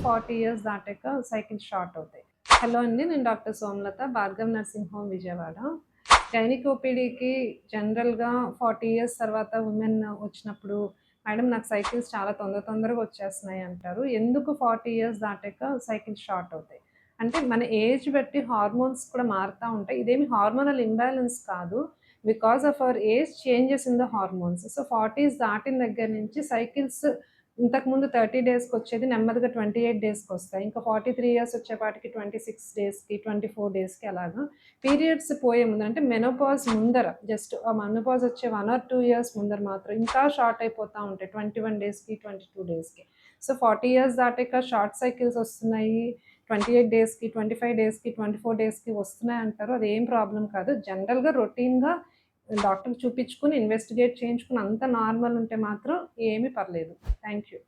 40 years దాటాక cycle short అవుతాయి. Hello అండి, నేను doctor Somalatha, Bhargav nursing home, Vijayawada. Gynaec ఓపీడీకి జనరల్గా 40 ఇయర్స్ తర్వాత ఉమెన్ వచ్చినప్పుడు, మేడం నాకు సైకిల్స్ చాలా తొందరగా వచ్చేస్తున్నాయి అంటారు. ఎందుకు 40 ఇయర్స్ దాటాక సైకిల్ షార్ట్ అవుతాయి అంటే, మన ఏజ్ బట్టి హార్మోన్స్ కూడా మారుతూ ఉంటాయి. ఇదేమి హార్మోనల్ ఇంబ్యాలెన్స్ కాదు, because of our age changes in the hormones. So 40s దాటిన దగ్గర నుంచి సైకిల్స్ ఇంతకుముందు 30 డేస్కి వచ్చేది నెమ్మదిగా 28 డేస్కి వస్తాయి. ఇంకా 43 ఇయర్స్ వచ్చేపాటికి 26 డేస్కి, 24 డేస్కి అలాగా. పీరియడ్స్ పోయే ముందు అంటే మెనోపాజ్ ముందర, జస్ట్ ఆ మెనోపాజ్ వచ్చే 1 or 2 ఇయర్స్ ముందర మాత్రం ఇంకా షార్ట్ అయిపోతూ ఉంటాయి, 21 డేస్కి, 22 డేస్కి. సో 40 ఇయర్స్ దాటాక షార్ట్ సైకిల్స్ వస్తున్నాయి, 28 డేస్కి, 25 డేస్కి, 24 డేస్కి వస్తున్నాయి అంటారు. అది ఏం ప్రాబ్లం కాదు. జనరల్గా రొటీన్గా డాక్టర్ చూపించుకుని ఇన్వెస్టిగేట్ చేయించుకుని అంత నార్మల్ ఉంటే మాత్రం ఏమీ పర్లేదు. Thank you.